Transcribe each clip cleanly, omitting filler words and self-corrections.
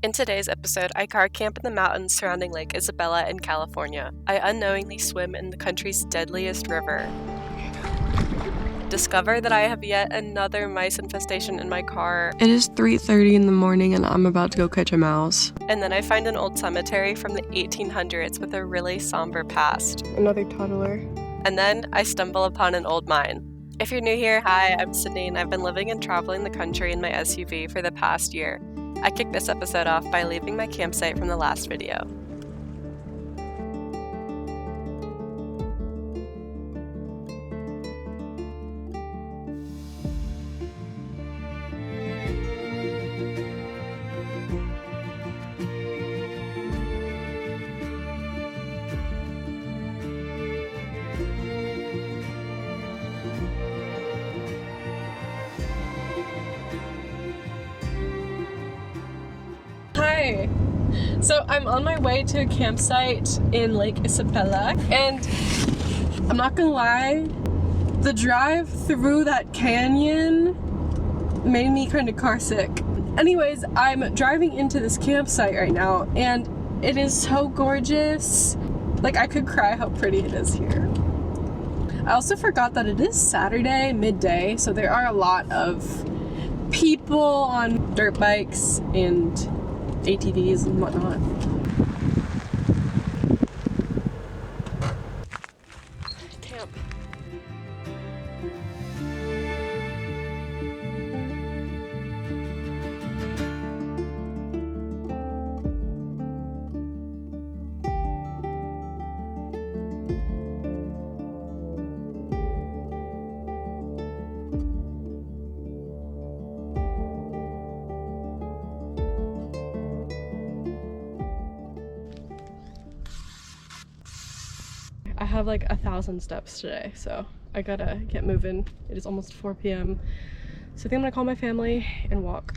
In today's episode, I car camp in the mountains surrounding Lake Isabella in California. I unknowingly swim in the country's deadliest river. Discover that I have yet another mice infestation in my car. It is 3:30 in the morning and I'm about to go catch a mouse. And then I find an old cemetery from the 1800s with a really somber past. Another toddler. And then I stumble upon an old mine. If you're new here, hi, I'm Sydney and I've been living and traveling the country in my SUV for the past year. I kicked this episode off by leaving my campsite from the last video. Hi! So I'm on my way to a campsite in Lake Isabella, and I'm not gonna lie, the drive through that canyon made me kind of car sick. Anyways, I'm driving into this campsite right now, and it is so gorgeous. Like, I could cry how pretty it is here. I also forgot that it is Saturday midday, so there are a lot of people on dirt bikes and ATVs and whatnot. Camp. I have like 1,000 steps today, so I gotta get moving. It is almost 4 p.m. So I think I'm gonna call my family and walk.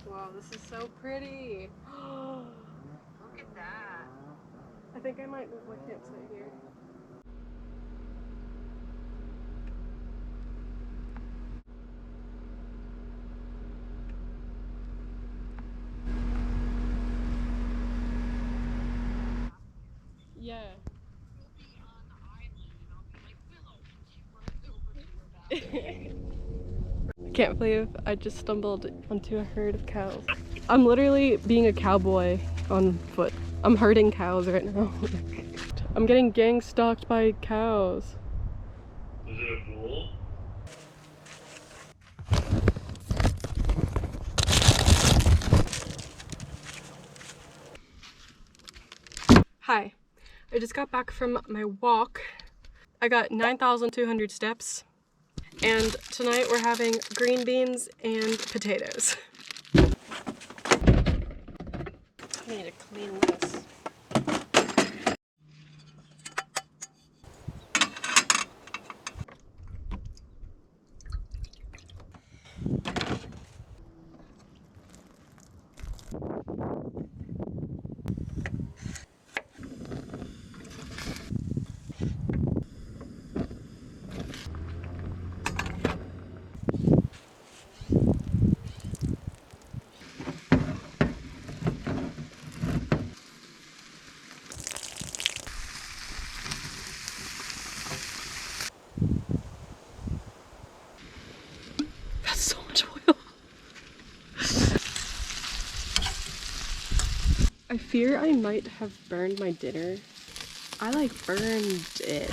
Wow, this is so pretty. Look at that. I think I might move my campsite here. Yeah. I can't believe I just stumbled onto a herd of cows. I'm literally being a cowboy on foot. I'm herding cows right now. I'm getting gang stalked by cows. Was it a bull? Hi. I just got back from my walk. I got 9,200 steps, and tonight we're having green beans and potatoes. I need to clean this. So much oil. I fear I might have burned my dinner. I like burned it.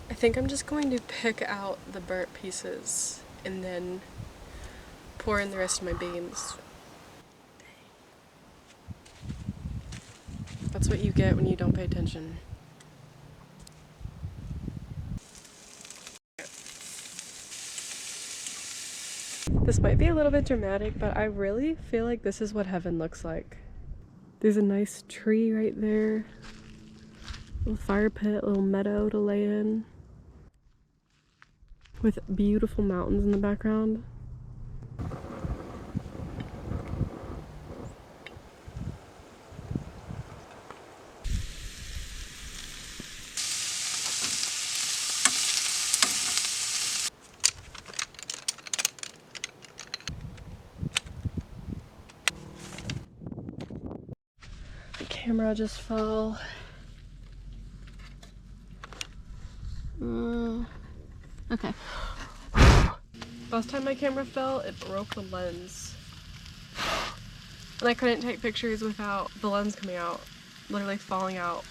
I think I'm just going to pick out the burnt pieces and then pour in the rest of my beans. That's what you get when you don't pay attention. This might be a little bit dramatic, but I really feel like this is what heaven looks like. There's a nice tree right there. Little fire pit, little meadow to lay in. With beautiful mountains in the background. camera just fell. Okay. Last time my camera fell, it broke the lens. And I couldn't take pictures without the lens coming out, literally falling out.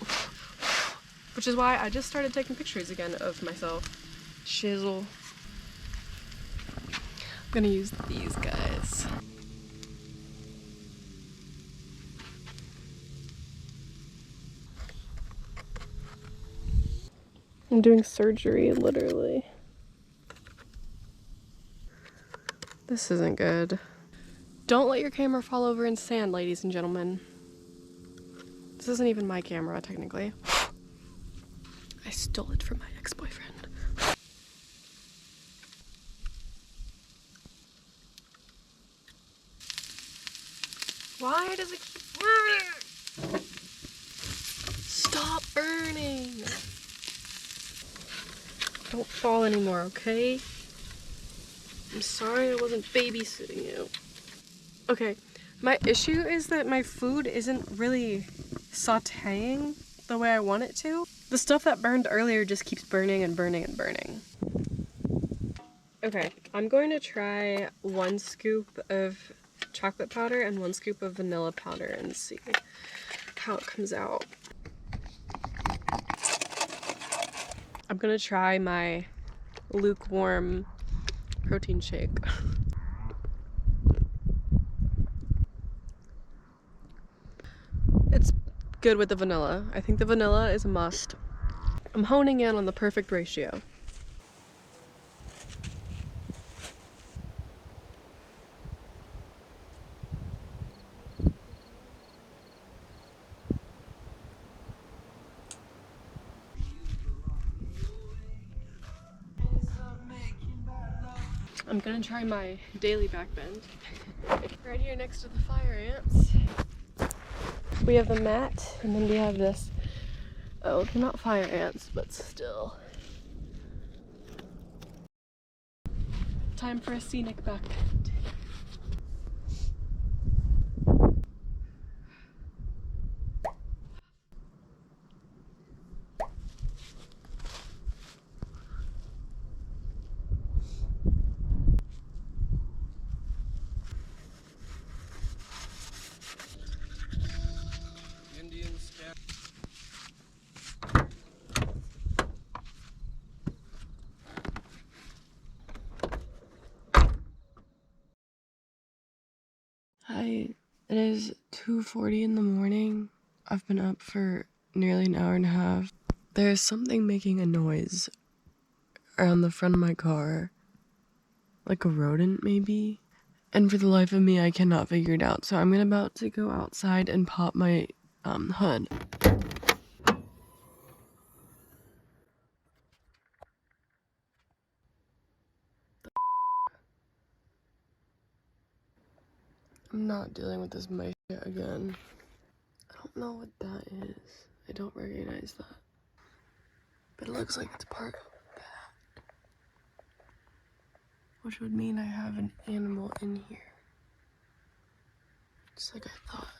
Which is why I just started taking pictures again of myself. Shizzle. I'm gonna use these guys. I'm doing surgery, literally. This isn't good. Don't let your camera fall over in sand, ladies and gentlemen. This isn't even my camera, technically. I stole it from my ex-boyfriend. Why does it keep burning? Stop burning! Don't fall anymore, okay? I'm sorry I wasn't babysitting you. Okay, my issue is that my food isn't really sauteing the way I want it to. The stuff that burned earlier just keeps burning and burning and burning. Okay, I'm going to try 1 scoop of chocolate powder and 1 scoop of vanilla powder and see how it comes out. I'm gonna try my lukewarm protein shake. It's good with the vanilla. I think the vanilla is a must. I'm honing in on the perfect ratio. I'm gonna try my daily back bend. Right here next to the fire ants. We have the mat, and then we have this. Oh, they're not fire ants, but still. Time for a scenic back bend. Hi, it is 2:40 in the morning. I've been up for nearly an hour and a half. There's something making a noise around the front of my car. Like a rodent, maybe? And for the life of me, I cannot figure it out. So I'm about to go outside and pop my hood. I'm not dealing with this mic again. I don't know what that is. I don't recognize that. But it looks like it's part of that. Which would mean I have an animal in here. Just like I thought.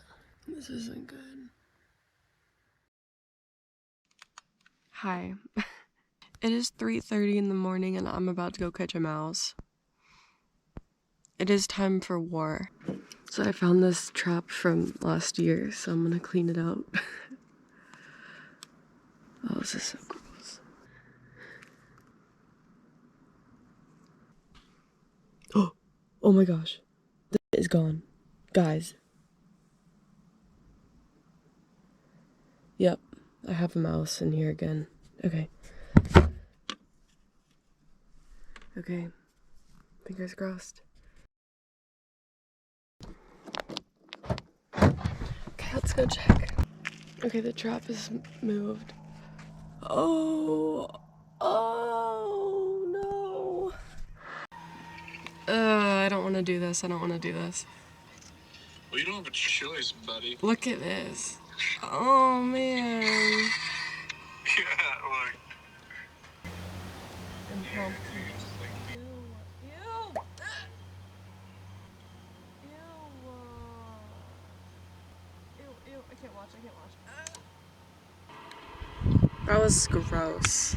This isn't good. Hi. It is 3:30 in the morning and I'm about to go catch a mouse. It is time for war. So I found this trap from last year, so I'm gonna clean it out. Oh, this is so gross. Oh my gosh. This is gone. Guys. Yep, I have a mouse in here again. Okay. Okay. Fingers crossed. Okay, let's go check. Okay, the trap is moved. Oh no. I don't want to do this. I don't want to do this. Well, you don't have a choice, buddy. Look at this. Oh man. Yeah, look. Impromptu. Ew. I can't watch. That was gross.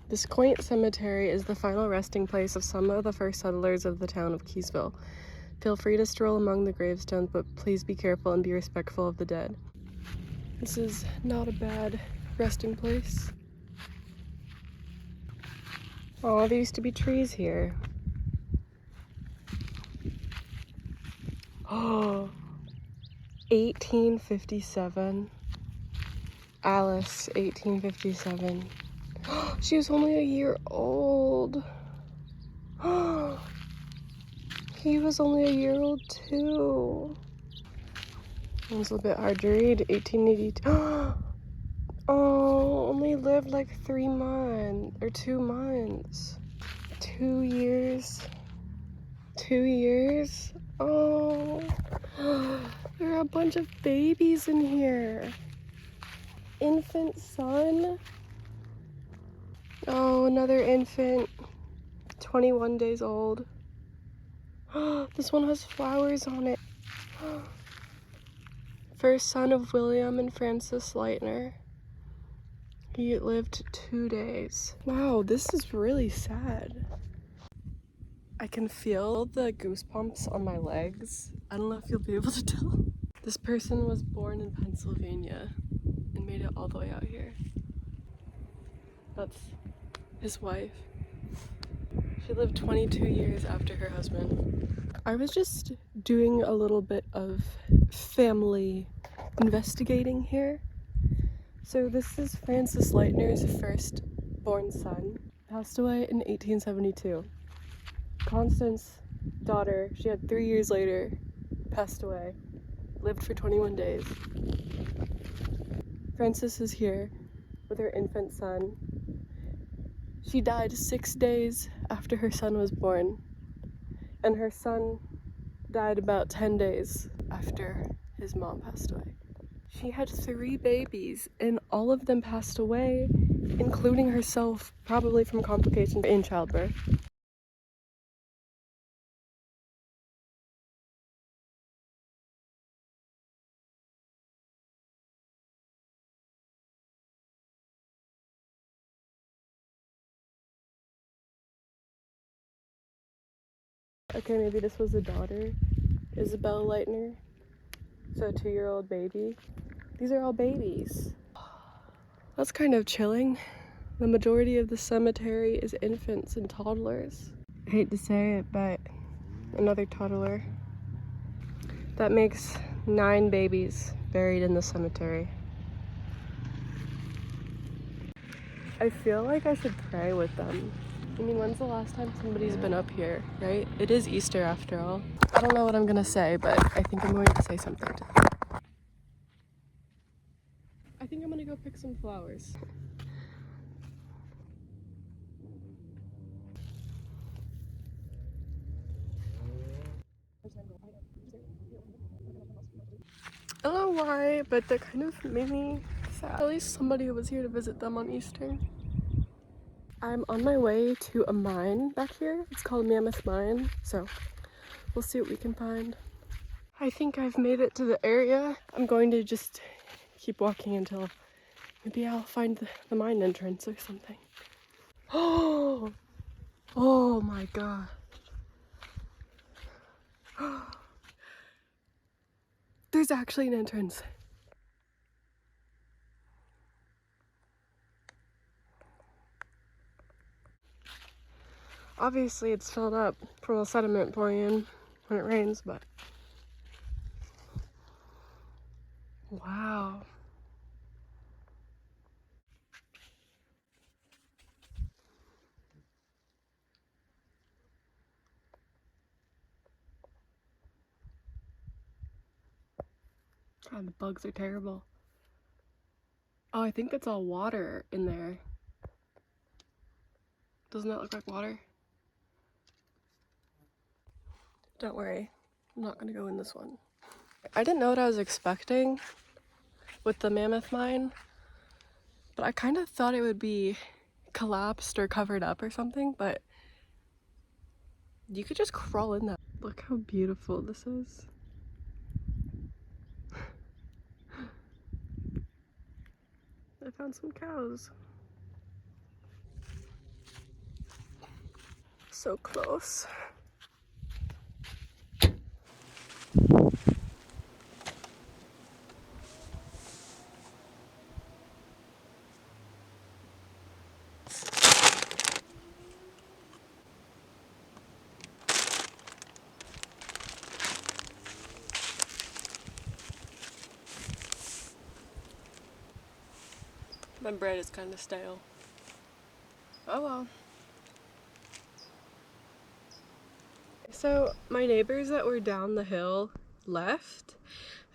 This quaint cemetery is the final resting place of some of the first settlers of the town of Keysville. Feel free to stroll among the gravestones, but please be careful and be respectful of the dead. This is not a bad resting place. Oh, there used to be trees here. Oh, 1857. Alice, 1857. She was only a year old. He was only a year old too. It was a bit hard to read. 1882. Oh, only lived like 3 months or 2 months. 2 years. 2 years. Oh, there are a bunch of babies in here. Infant son. Oh, another infant. 21 days old. This one has flowers on it. First son of William and Frances Leitner. He lived 2 days. Wow, this is really sad. I can feel the goosebumps on my legs. I don't know if you'll be able to tell. This person was born in Pennsylvania and made it all the way out here. That's his wife. She lived 22 years after her husband. I was just doing a little bit of family investigating here. So this is Frances Leitner's first-born son. Passed away in 1872. Constance's daughter, she had 3 years later, passed away. Lived for 21 days. Frances is here with her infant son. She died 6 days after her son was born, and her son died about 10 days after his mom passed away. She had 3 babies, and all of them passed away, including herself, probably from complications in childbirth. Okay, maybe this was a daughter, Isabel Leitner. So a 2-year-old baby. These are all babies. That's kind of chilling. The majority of the cemetery is infants and toddlers. I hate to say it, but another toddler. That makes 9 babies buried in the cemetery. I feel like I should pray with them. I mean, when's the last time somebody's been up here, right? It is Easter after all. I don't know what I'm gonna say, but I think I'm going to say something to them. I think I'm gonna go pick some flowers. I don't know why, but that kind of made me sad. At least somebody was here to visit them on Easter. I'm on my way to a mine back here. It's called Mammoth Mine, so we'll see what we can find. I think I've made it to the area. I'm going to just keep walking until maybe I'll find the mine entrance or something. Oh! Oh my god. There's actually an entrance. Obviously it's filled up from the sediment pouring in when it rains, but wow. God, the bugs are terrible. Oh, I think that's all water in there. Doesn't that look like water? Don't worry, I'm not gonna go in this one. I didn't know what I was expecting with the Mammoth Mine, but I kind of thought it would be collapsed or covered up or something, but You could just crawl in that. Look how beautiful this is. I found some cows. So close. My bread is kind of stale. Oh well. So my neighbors that were down the hill left,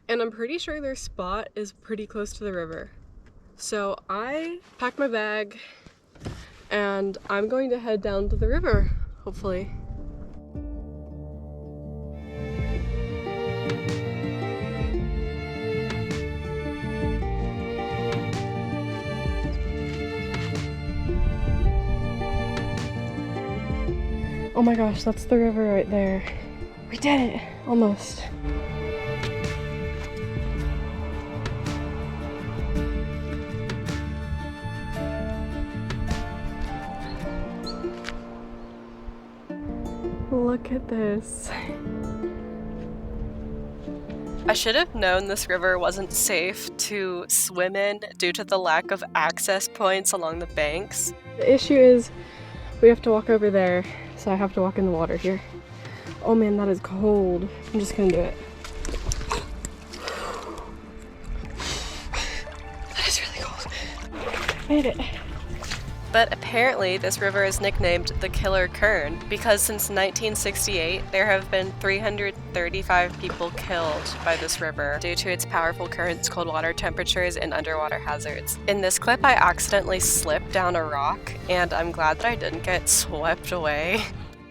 and I'm pretty sure their spot is pretty close to the river. So I packed my bag and I'm going to head down to the river, hopefully. Oh my gosh, that's the river right there. We did it, almost. Look at this. I should have known this river wasn't safe to swim in due to the lack of access points along the banks. The issue is we have to walk over there, so I have to walk in the water here. Oh man, that is cold. I'm just gonna do it. That is really cold. Made it. But apparently this river is nicknamed the Killer Kern because since 1968 there have been 335 people killed by this river due to its powerful currents, cold water temperatures, and underwater hazards. In this clip I accidentally slipped down a rock and I'm glad that I didn't get swept away.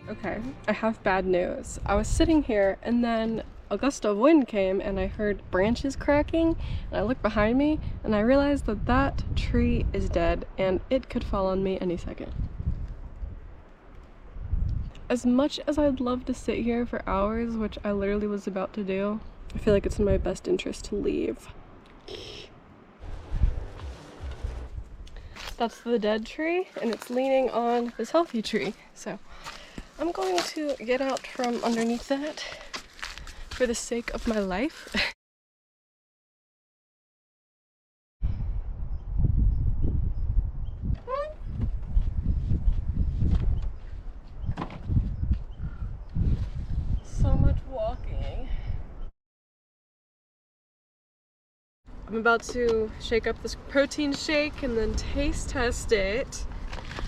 Okay, I have bad news. I was sitting here and then a gust of wind came and I heard branches cracking and I looked behind me and I realized that that tree is dead and it could fall on me any second. As much as I'd love to sit here for hours, which I literally was about to do, I feel like it's in my best interest to leave. That's the dead tree and it's leaning on this healthy tree. So I'm going to get out from underneath that for the sake of my life. So much walking. I'm about to shake up this protein shake and then taste test it.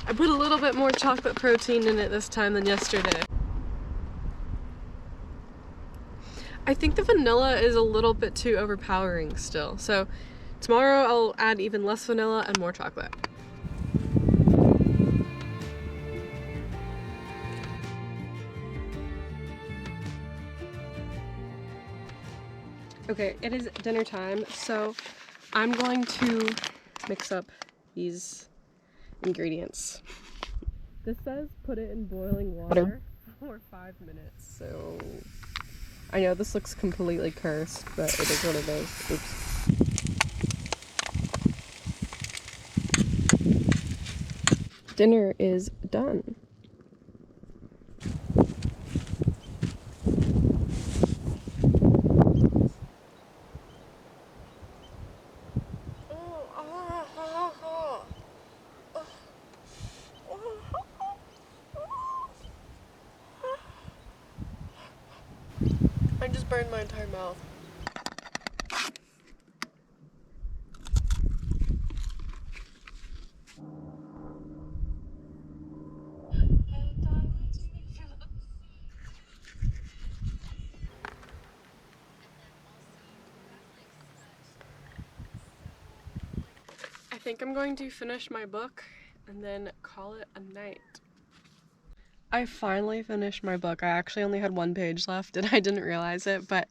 I put a little bit more chocolate protein in it this time than yesterday. I think the vanilla is a little bit too overpowering still, so tomorrow I'll add even less vanilla and more chocolate. Okay, it is dinner time, so I'm going to mix up these ingredients. This says put it in boiling water for 5 minutes, so I know this looks completely cursed, but it is what it is. Oops. Dinner is done. I just burned my entire mouth. I think I'm going to finish my book and then call it a night. I finally finished my book. I actually only had 1 page left and I didn't realize it, but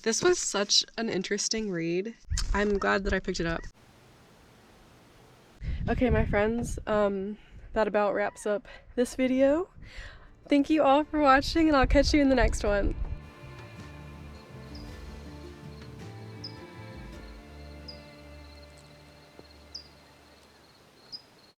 this was such an interesting read. I'm glad that I picked it up. Okay, my friends, that about wraps up this video. Thank you all for watching, and I'll catch you in the next one.